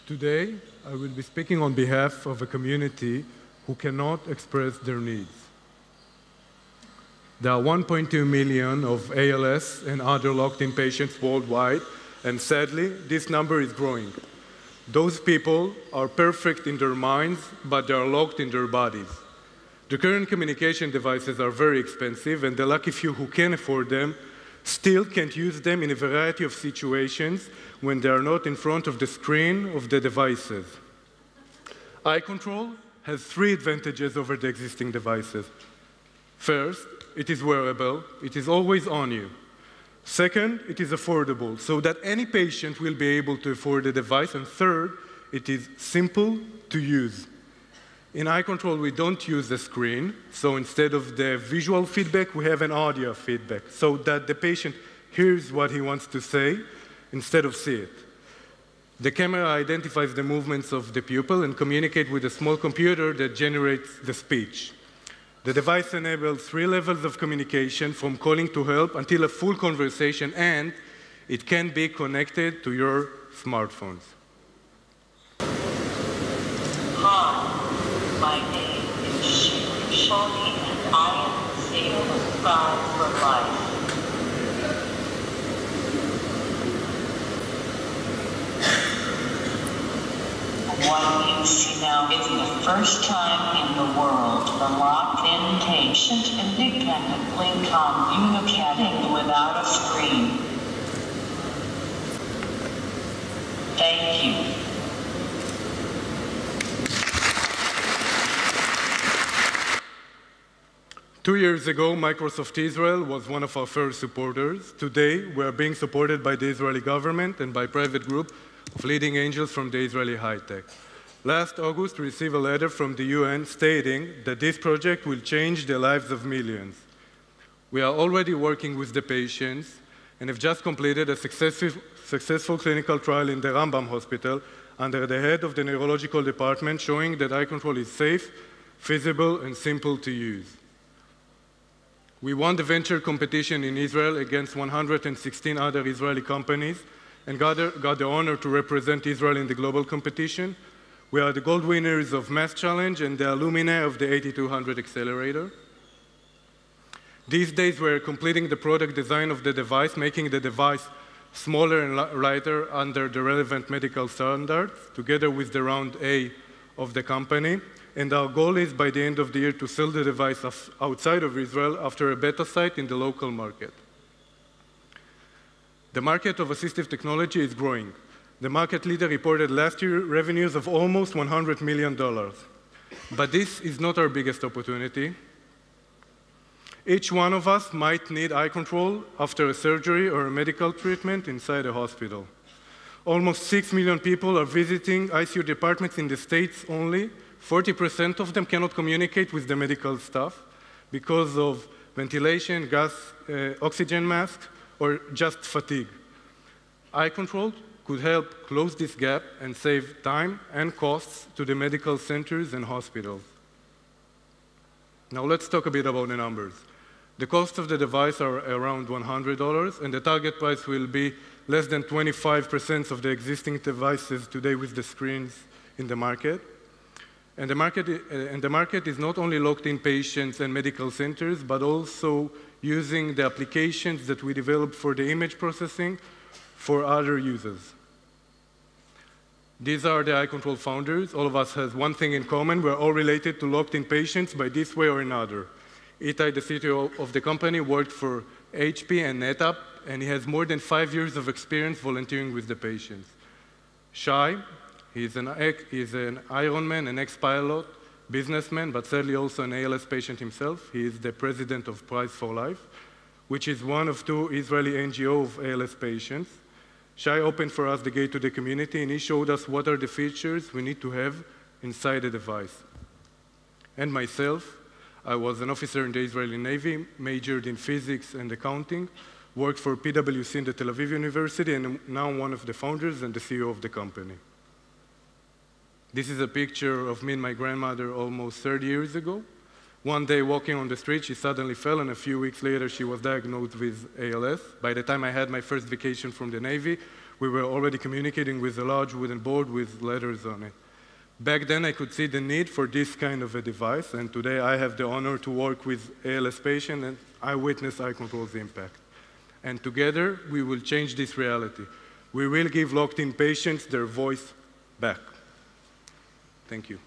Today, I will be speaking on behalf of a community who cannot express their needs. There are 1.2 million of ALS and other locked-in patients worldwide, and sadly, this number is growing. Those people are perfect in their minds, but they are locked in their bodies. The current communication devices are very expensive, and the lucky few who can afford them still can't use them in a variety of situations when they are not in front of the screen of the devices. EyeControl has 3 advantages over the existing devices. First, it is wearable. It is always on you. Second, it is affordable, so that any patient will be able to afford the device. And third, it is simple to use. In EyeControl, we don't use the screen, so instead of the visual feedback, we have an audio feedback, so that the patient hears what he wants to say instead of see it. The camera identifies the movements of the pupil and communicates with a small computer that generates the speech. The device enables 3 levels of communication, from calling to help until a full conversation, and it can be connected to your smartphones. Hi, my name is Shani, and I am satisfied for life. What you see now is the first time in the world the locked-in patient independently communicating without a screen. Thank you. Two years ago, Microsoft Israel was one of our first supporters. Today, we are being supported by the Israeli government and by a private group of leading angels from the Israeli high-tech. Last August, we received a letter from the UN stating that this project will change the lives of millions. We are already working with the patients and have just completed a successful clinical trial in the Rambam Hospital under the head of the neurological department, showing that EyeControl is safe, feasible, and simple to use. We won the venture competition in Israel against 116 other Israeli companies and got the honor to represent Israel in the global competition. We are the gold winners of Math Challenge and the alumni of the 8200 Accelerator. These days, we're completing the product design of the device, making the device smaller and lighter under the relevant medical standards, together with the round A of the company. And our goal is, by the end of the year, to sell the device outside of Israel after a beta site in the local market. The market of assistive technology is growing. The market leader reported last year revenues of almost $100 million. But this is not our biggest opportunity. Each one of us might need EyeControl after a surgery or a medical treatment inside a hospital. Almost 6 million people are visiting ICU departments in the States only. 40% of them cannot communicate with the medical staff because of ventilation, gas, oxygen masks, or just fatigue. EyeControl could help close this gap and save time and costs to the medical centers and hospitals. Now let's talk a bit about the numbers. The cost of the device are around $100, and the target price will be less than 25% of the existing devices today with the screens in the market. And the market is not only locked-in patients and medical centers, but also using the applications that we developed for the image processing for other users. These are the EyeControl founders. All of us have one thing in common. We're all related to locked-in patients by this way or another. Itai, the CTO of the company, worked for HP and NetApp, and he has more than 5 years of experience volunteering with the patients. Shai, he's an Ironman, an ex-pilot, businessman, but sadly also an ALS patient himself. He is the president of Price for Life, which is one of 2 Israeli NGOs of ALS patients. Shai opened for us the gate to the community, and he showed us what are the features we need to have inside the device. And myself, I was an officer in the Israeli Navy, majored in physics and accounting, worked for PwC in the Tel Aviv University, and now one of the founders and the CEO of the company. This is a picture of me and my grandmother almost 30 years ago. One day, walking on the street, she suddenly fell, and a few weeks later, she was diagnosed with ALS. By the time I had my first vacation from the Navy, we were already communicating with a large wooden board with letters on it. Back then, I could see the need for this kind of a device, and today I have the honor to work with ALS patients, and I witness EyeControl's impact. And together, we will change this reality. We will give locked-in patients their voice back. Thank you.